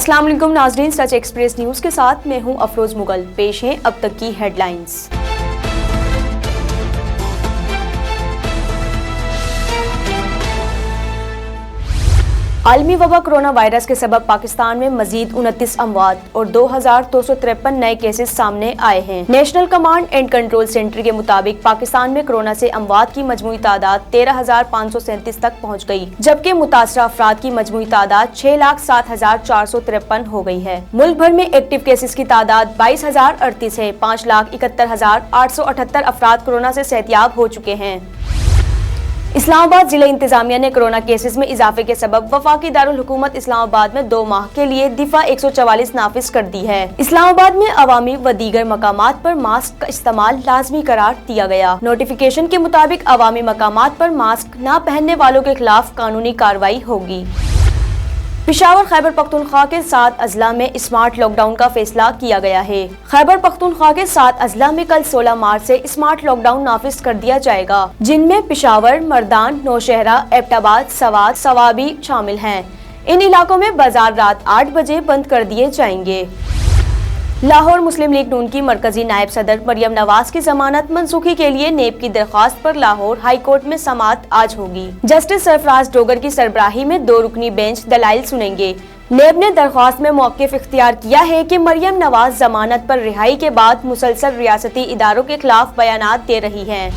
अस्सलाम वालेकुम नाज़रीन, सच एक्सप्रेस न्यूज़ के साथ मैं हूं अफरोज मुगल। पेश हैं अब तक की हेडलाइंस। आलमी वबा कोरोना वायरस के सबब पाकिस्तान में मजीद 29 अमवात और 2253 नए केसेस सामने आए हैं। National command and control centre के मुताबिक पाकिस्तान में कोरोना से अमवात की मजमूई तादाद 13,537 तक पहुंच गई, जबकि मुतासरा अफराद की मजमूई तादाद 6,07,453 हो गई है। मुल्क भर में एक्टिव केसेस की तादाद 22,038 है। 5,71,878 अफराद कोरोना से सेहतियाब हो चुके हैं। इस्लामाबाद जिला इंतजामिया ने कोरोना केसेस में इजाफे के सबब वफाकी दारुल हुकूमत इस्लामाबाद में 2 माह के लिए दिफा 144 नाफिज कर दी है। इस्लामाबाद में अवामी व दीगर मकामात पर मास्क का इस्तेमाल लाजमी करार दिया गया। नोटिफिकेशन के मुताबिक अवामी मकामात पर मास्क न पहनने वालों के खिलाफ कानूनी कार्रवाई होगी। पेशावर खैबर पख्तूनख्वा के 7 अजला में स्मार्ट लॉकडाउन का फैसला किया गया है। खैबर पख्तूनख्वा के 7 अजला में कल 16 मार्च से स्मार्ट लॉकडाउन नाफिज कर दिया जाएगा, जिनमें पेशावर, मर्दान, नौशहरा, एबटाबाद, सवात, सवाबी शामिल हैं। इन इलाकों में बाजार रात 8 बजे बंद कर दिए जाएंगे। लाहौर मुस्लिम लीग नून की मरकजी नायब सदर मरियम नवाज की जमानत मंसूखी के लिए नेब की दरख्वास्त पर लाहौर हाई कोर्ट में समाअत आज होगी। जस्टिस सरफराज डोगर की सरबराही में 2 रुकनी बेंच दलाइल सुनेंगे। नेब ने दरख्वास्त में मौक़िफ़ इख्तियार किया है कि मरियम नवाज जमानत पर रिहाई के बाद मुसलसल रियासती इदारों के खिलाफ बयानात दे रही हैं।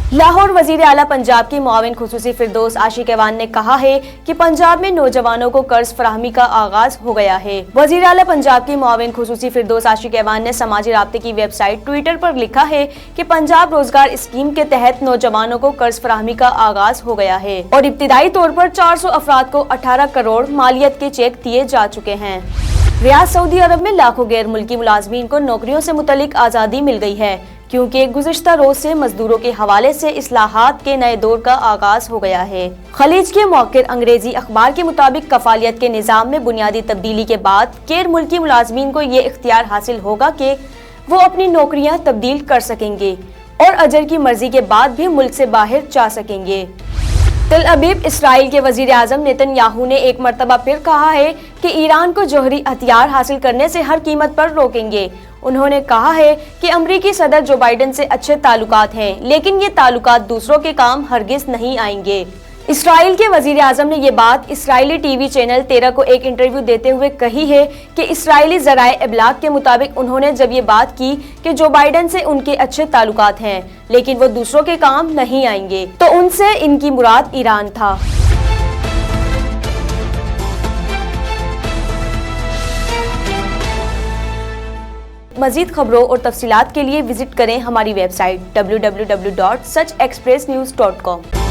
लाहौर वजीर आला पंजाब की मुआविन खुसूसी फिरदौस आशिक ऐवान ने कहा है कि पंजाब में नौजवानों को कर्ज फराहमी का आगाज हो गया है। वजीर आला पंजाब की मुआविन खुसूसी फिरदौस आशिक ऐवान ने समाजी राब्ते की वेबसाइट ट्विटर पर लिखा है कि पंजाब रोजगार स्कीम के तहत नौजवानों को कर्ज फराहमी का आगाज हो गया है और इब्तिदाई तौर पर 400 अफराद को 18 करोड़ मालियत के चेक दिए जा चुके हैं। रियाद सऊदी अरब में लाखों गैर मुल्की मुलाजमीन को नौकरियों से मुतल्लिक आज़ादी मिल गई है, क्योंकि गुज़िश्ता रोज से मजदूरों के हवाले से इस्लाहात के नए दौर का आगाज हो गया है। खलीज के मौक़िर अंग्रेजी अखबार के मुताबिक कफालियत के निज़ाम में बुनियादी तब्दीली के बाद गैर मुल्की मुलाजमीन को ये इख्तियार हासिल होगा कि वो अपनी नौकरियां तब्दील कर सकेंगे और अजर की मर्जी के बाद भी मुल्क से बाहर जा सकेंगे। तल अबीब इसराइल के वजीर आजम नेतन्याहू ने एक मरतबा फिर कहा है कि ईरान को जौहरी हथियार हासिल करने से हर कीमत पर रोकेंगे। उन्होंने कहा है कि अमरीकी सदर जो बाइडेन से अच्छे ताल्लुकात हैं, लेकिन ये ताल्लुकात दूसरों के काम हरगिज नहीं आएंगे। इसराइल के वजीर आजम ने ये बात इसराइली टीवी चैनल 13 को एक इंटरव्यू देते हुए कही है कि इसराइली ज़राए इब्लाग के मुताबिक उन्होंने जब ये बात की कि जो बाइडेन से उनके अच्छे ताल्लुकात हैं, लेकिन वो दूसरों के काम नहीं आएंगे, तो उनसे इनकी मुराद ईरान था। मज़ीद खबरों और तफसीलात के लिए विजिट करें हमारी वेबसाइट www.suchexpressnews.com।